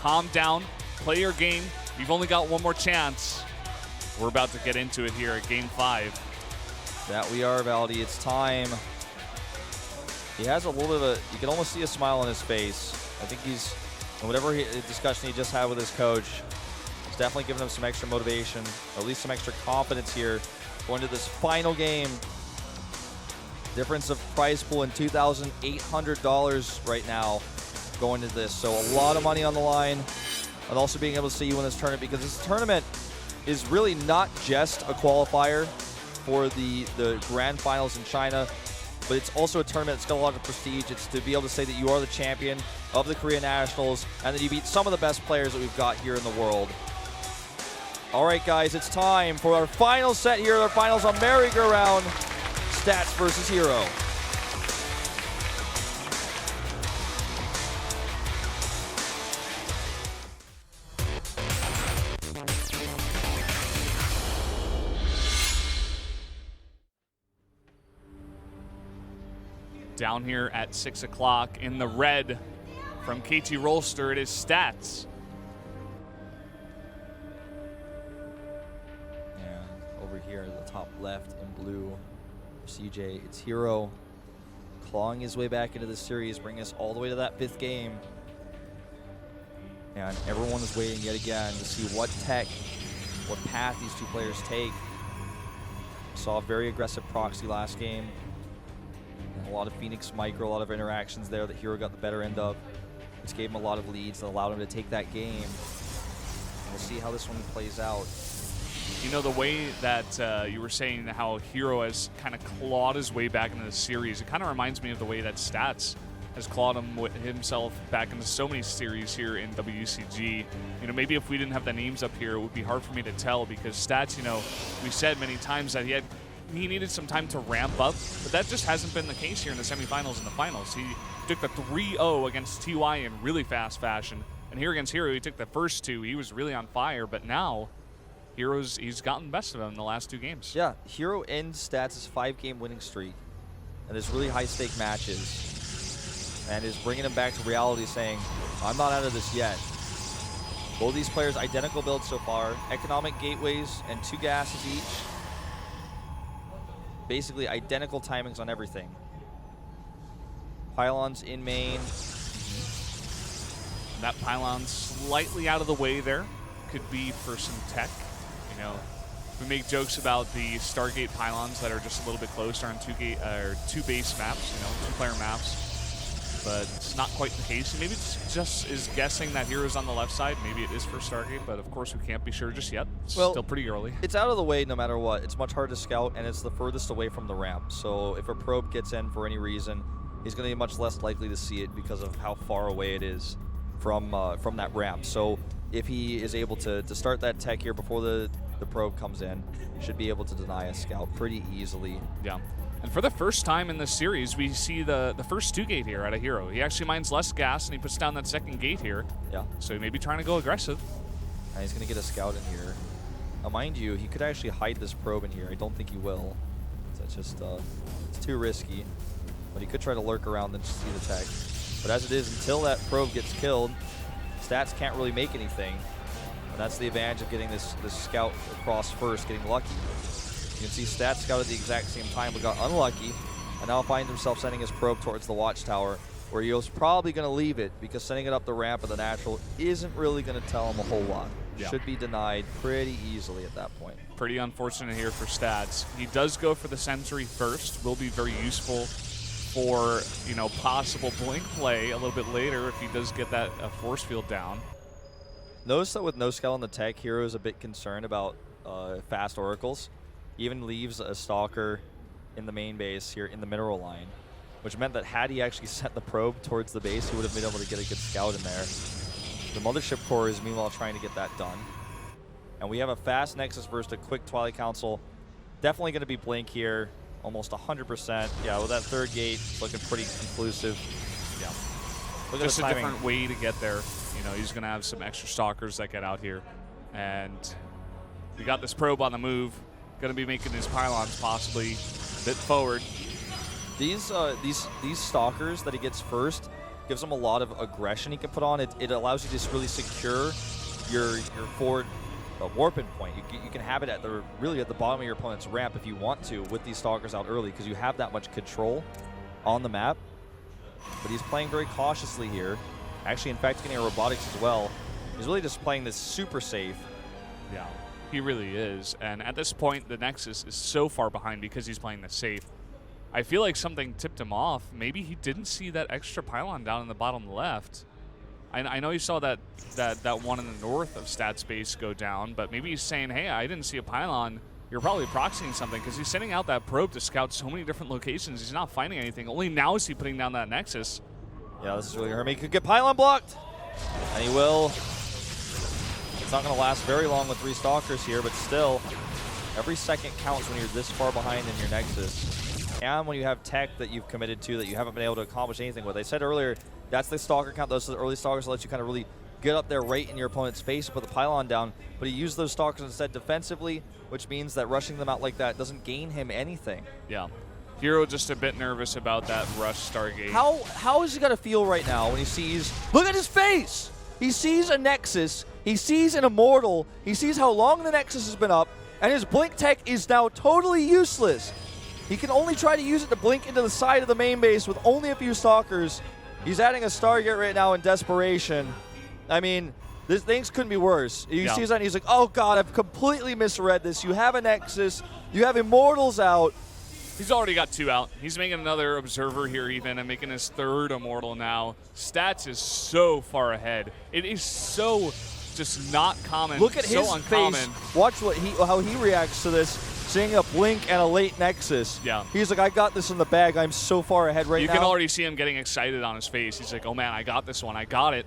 calm down, play your game. You've only got one more chance. We're about to get into it here at Game 5. That we are, Valdi. It's time. He has a little bit of a, you can almost see a smile on his face. I think he's, and whatever discussion he just had with his coach, it's definitely giving him some extra motivation, or at least some extra confidence here going to this final game. Difference of prize pool in $2,800 right now going to this. So a lot of money on the line, and also being able to see you in this tournament, because this tournament is really not just a qualifier for the grand finals in China, but it's also a tournament that's got a lot of prestige. It's to be able to say that you are the champion of the Korean Nationals and that you beat some of the best players that we've got here in the world. All right, guys, it's time for our final set here, our finals on merry-go-round, Stats versus herO. Down here at 6 o'clock in the red from KT Rolster, it is Stats. And over here at the top left in blue, CJ, it's herO clawing his way back into the series, bringing us all the way to that 5th game. And everyone is waiting yet again to see what tech, what path these two players take. Saw a very aggressive proxy last game. A lot of Phoenix micro, a lot of interactions there that herO got the better end of. This gave him a lot of leads that allowed him to take that game. And we'll see how this one plays out. You know, the way that you were saying how herO has kind of clawed his way back into the series, it kind of reminds me of the way that Stats has clawed himself back into so many series here in WECG. You know, maybe if we didn't have the names up here, it would be hard for me to tell, because Stats, you know, we said many times that he needed some time to ramp up, but that just hasn't been the case here in the semifinals and the finals. He took the 3-0 against TY in really fast fashion, and here against herO, he took the first 2. He was really on fire, but now he's gotten the best of him in the last 2 games. Yeah, herO ends Stats' 5-game winning streak, and his really high-stake matches, and is bringing him back to reality, saying, I'm not out of this yet. Both these players, identical builds so far, economic gateways and 2 gases each. Basically identical timings on everything. Pylons in main. That pylon slightly out of the way there. Could be for some tech. You know, we make jokes about the Stargate pylons that are just a little bit closer on 2 base maps, you know, 2-player maps. But it's not quite the case. Maybe it's just is guessing that herO's on the left side. Maybe it is for Stargate, but of course we can't be sure just yet. It's still pretty early. It's out of the way no matter what. It's much harder to scout, and it's the furthest away from the ramp. So if a probe gets in for any reason, he's going to be much less likely to see it because of how far away it is from that ramp. So if he is able to start that tech here before the probe comes in, he should be able to deny a scout pretty easily. Yeah. And for the first time in this series, we see the first 2 gate here out of herO. He actually mines less gas, and he puts down that 2nd gate here. Yeah. So he may be trying to go aggressive. And he's going to get a scout in here. Now, mind you, he could actually hide this probe in here. I don't think he will. That's just, it's too risky. But he could try to lurk around and see the tech. But as it is, until that probe gets killed, Stats can't really make anything. And that's the advantage of getting this scout across first, getting lucky. You can see Stats scout at the exact same time, but got unlucky, and now finds himself sending his probe towards the watchtower, where he was probably going to leave it, because sending it up the ramp of the natural isn't really going to tell him a whole lot. Yeah. Should be denied pretty easily at that point. Pretty unfortunate here for Stats. He does go for the Sensory first. Will be very useful for, you know, possible blink play a little bit later if he does get that force field down. Notice that with no scout on the tech, herO is a bit concerned about fast oracles. He even leaves a stalker in the main base here in the mineral line, which meant that had he actually sent the probe towards the base, he would have been able to get a good scout in there. The Mothership Core is meanwhile trying to get that done. And we have a fast Nexus versus a quick Twilight Council. Definitely going to be blink here, almost 100%. Yeah, with that 3rd gate, looking pretty conclusive. Yeah. Look just a different way to get there. You know, he's going to have some extra stalkers that get out here. And we got this probe on the move. Going to be making his pylons possibly a bit forward. These stalkers that he gets first, gives him a lot of aggression he can put on. It allows you to just really secure your forward warping point. You can have it at really at the bottom of your opponent's ramp if you want to with these stalkers out early, because you have that much control on the map. But he's playing very cautiously here. Actually, in fact, getting a robotics as well. He's really just playing this super safe. Yeah, he really is. And at this point, the Nexus is so far behind because he's playing this safe. I feel like something tipped him off. Maybe he didn't see that extra pylon down in the bottom left. I know you saw that one in the north of stat space go down, but maybe he's saying, hey, I didn't see a pylon. You're probably proxying something, because he's sending out that probe to scout so many different locations. He's not finding anything. Only now is he putting down that Nexus. Yeah, this is really hurt. He could get pylon blocked, and he will. It's not going to last very long with 3 stalkers here, but still, every second counts when you're this far behind in your Nexus. And when you have tech that you've committed to that you haven't been able to accomplish anything with. I said earlier, that's the stalker count. Those are the early stalkers that let you kind of really get up there right in your opponent's face and put the pylon down. But he used those stalkers instead defensively, which means that rushing them out like that doesn't gain him anything. Yeah. herO just a bit nervous about that rush Stargate. How is he going to feel right now when he sees... Look at his face! He sees a Nexus. He sees an Immortal. He sees how long the Nexus has been up. And his blink tech is now totally useless. He can only try to use it to blink into the side of the main base with only a few stalkers. He's adding a Stargate right now in desperation. I mean, things couldn't be worse. He sees that and he's like, oh god, I've completely misread this. You have a Nexus. You have Immortals out. He's already got 2 out. He's making another Observer here even and making his 3rd Immortal now. Stats is so far ahead. It is so just not common. Look at so his uncommon. face. Watch how he reacts to this. Seeing a blink and a late Nexus. Yeah. He's like, I got this in the bag. I'm so far ahead right now. You can already see him getting excited on his face. He's like, oh man, I got this one. I got it.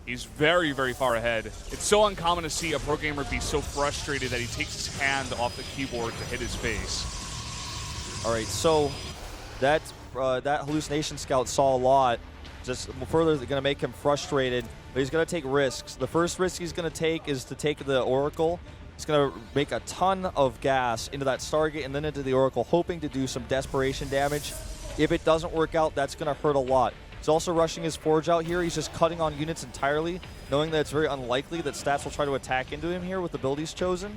He's very, very far ahead. It's so uncommon to see a pro gamer be so frustrated that he takes his hand off the keyboard to hit his face. All right, so that hallucination scout saw a lot. Just further going to make him frustrated, but he's going to take risks. The first risk he's going to take is to take the Oracle. He's going to make a ton of gas into that Stargate and then into the Oracle, hoping to do some desperation damage. If it doesn't work out, that's going to hurt a lot. He's also rushing his Forge out here. He's just cutting on units entirely, knowing that it's very unlikely that Stats will try to attack into him here with the build he's chosen.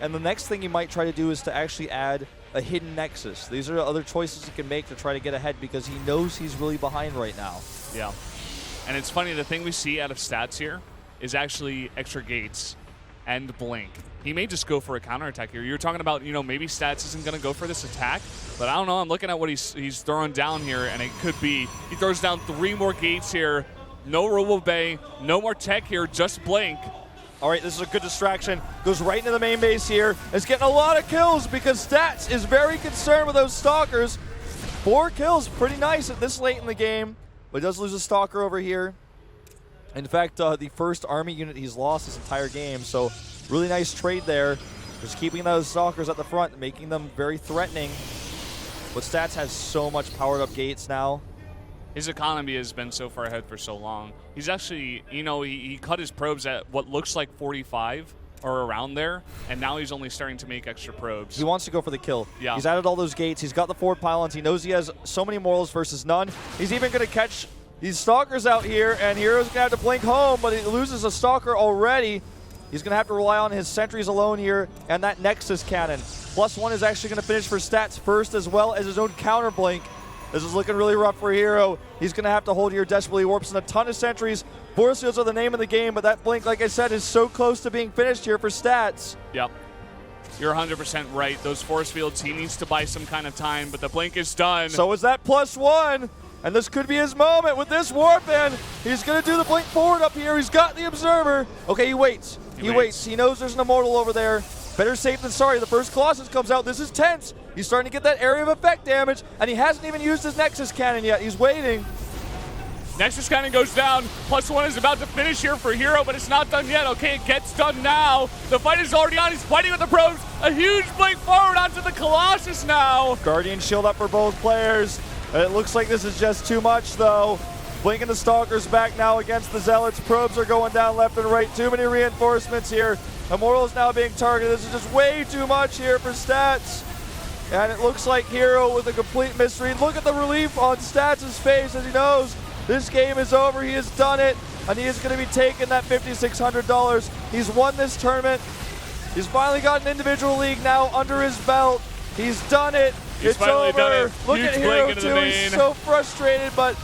And the next thing he might try to do is to actually add a hidden Nexus. These are other choices he can make to try to get ahead because he knows he's really behind right now. Yeah. And it's funny, the thing we see out of Stats here is actually extra gates and blink. He may just go for a counterattack here. You're talking about, maybe Stats isn't going to go for this attack, but I don't know. I'm looking at what he's throwing down here, and it could be he throws down 3 more gates here. No Robo Bay, no more tech here, just blink. All right, this is a good distraction. Goes right into the main base here. It's getting a lot of kills because Stats is very concerned with those stalkers. 4 kills, pretty nice at this late in the game, but he does lose a stalker over here. In fact, the first army unit he's lost this entire game, so really nice trade there. Just keeping those stalkers at the front and making them very threatening. But Stats has so much powered up gates now. His economy has been so far ahead for so long. He's actually, he cut his probes at what looks like 45 or around there, and now he's only starting to make extra probes. He wants to go for the kill. Yeah. He's added all those gates. He's got the forward pylons. He knows he has so many morals versus none. He's even going to catch these stalkers out here, and herO's going to have to blink home, but he loses a stalker already. He's going to have to rely on his sentries alone here and that Nexus cannon. +1 is actually going to finish for Stats first, as well as his own counter blink. This is looking really rough for herO. He's going to have to hold here desperately. Warps in a ton of sentries. Force fields are the name of the game, but that blink, like I said, is so close to being finished here for Stats. Yep. You're 100% right. Those force fields, he needs to buy some kind of time, but the blink is done. So is that +1. And this could be his moment with this warp in. He's going to do the blink forward up here. He's got the Observer. Okay, he waits. He waits. He knows there's an Immortal over there. Better safe than sorry. The first Colossus comes out. This is tense. He's starting to get that area of effect damage, and he hasn't even used his Nexus Cannon yet. He's waiting. Nexus Cannon goes down. +1 is about to finish here for herO, but it's not done yet. Okay, it gets done now. The fight is already on. He's fighting with the probes. A huge blink forward onto the Colossus now. Guardian shield up for both players. It looks like this is just too much, though. Blinking the Stalkers back now against the Zealots. Probes are going down left and right. Too many reinforcements here. Immortal is now being targeted. This is just way too much here for Stats. And it looks like herO with a complete mystery. Look at the relief on Stats' face as he knows This game is over. He has done it, and he is going to be taking that $5,600. He's won this tournament. He's finally got an individual league now under his belt. He's done it. It's over. Look at herO too. He's so frustrated, but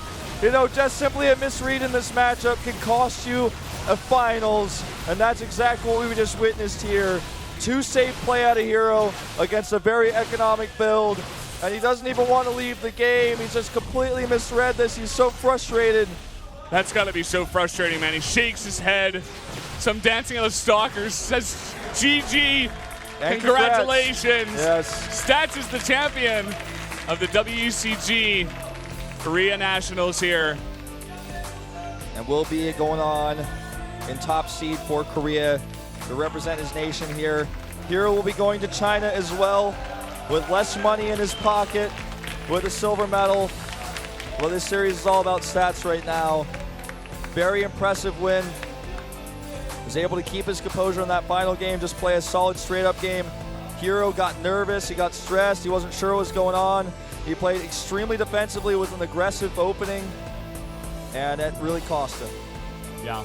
just simply a misread in this matchup can cost you a finals, and that's exactly what we just witnessed here. 2 safe play out of herO against a very economic build. And he doesn't even want to leave the game. He's just completely misread this. He's so frustrated. That's got to be so frustrating, man. He shakes his head. Some Dancing of the Stalkers says, GG, and congratulations. Yes. Stats is the champion of the WECG Korea Nationals here. And will be going on in top seed for Korea to represent his nation here. herO will be going to China as well, with less money in his pocket, with a silver medal. Well, this series is all about stats right now. Very impressive win. Was able to keep his composure in that final game, just play a solid straight-up game. herO got nervous, he got stressed, he wasn't sure what was going on. He played extremely defensively with an aggressive opening, and it really cost him. Yeah.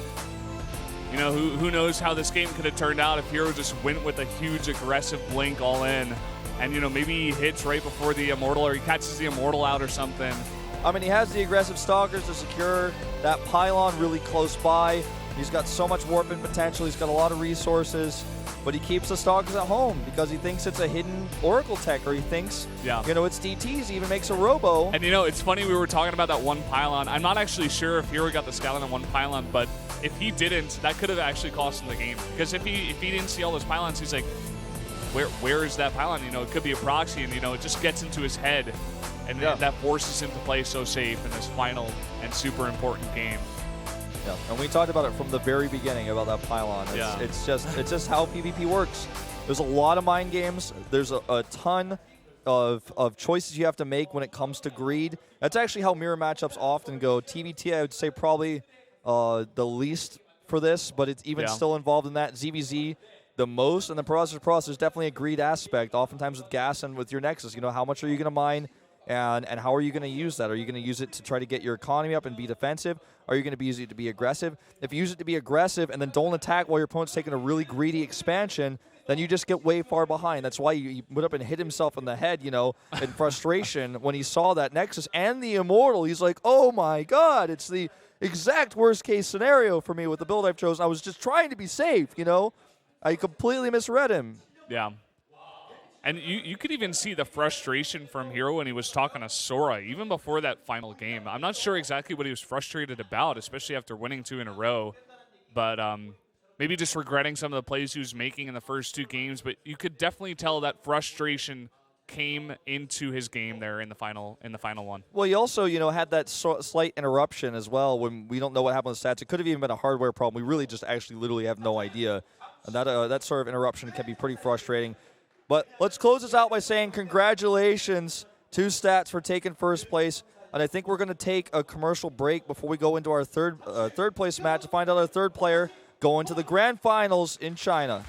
Who knows how this game could have turned out if herO just went with a huge aggressive blink all in. And, maybe he hits right before the Immortal, or he catches the Immortal out or something. I mean, he has the aggressive Stalkers to secure that pylon really close by. He's got so much warping potential. He's got a lot of resources. But he keeps the Stalkers at home because he thinks it's a hidden Oracle tech, or he thinks, it's DTs. He even makes a Robo. And, it's funny, we were talking about that one pylon. I'm not actually sure if herO got the Scout on one pylon, but if he didn't, that could have actually cost him the game. Because if he didn't see all those pylons, he's like, where is that pylon? It could be a proxy, and it just gets into his head, and that forces him to play so safe in this final and super important game. Yeah, and we talked about it from the very beginning about that pylon. It's just how PvP works. There's a lot of mind games. There's a ton of choices you have to make when it comes to greed. That's actually how mirror matchups often go. TVT, I would say probably the least for this, but it's even still involved in that. ZVZ the most, and then Process, there's definitely a greed aspect, oftentimes with gas and with your Nexus. How much are you going to mine, and how are you going to use that? Are you going to use it to try to get your economy up and be defensive? Are you going to use it to be aggressive? If you use it to be aggressive and then don't attack while your opponent's taking a really greedy expansion, then you just get way far behind. That's why he went up and hit himself in the head, in frustration when he saw that Nexus and the Immortal. He's like, oh my God, it's the exact worst case scenario for me with the build I've chosen. I was just trying to be safe, I completely misread him. Yeah. And you could even see the frustration from herO when he was talking to Sora, even before that final game. I'm not sure exactly what he was frustrated about, especially after winning 2 in a row. But maybe just regretting some of the plays he was making in the first 2 games. But you could definitely tell that frustration came into his game there in the final one. Well, he also, had that slight interruption as well when we don't know what happened with stats. It could have even been a hardware problem. We really just actually literally have no idea. And that sort of interruption can be pretty frustrating. But let's close this out by saying congratulations to Stats for taking first place. And I think we're going to take a commercial break before we go into our third place match to find out our third player going to the grand finals in China.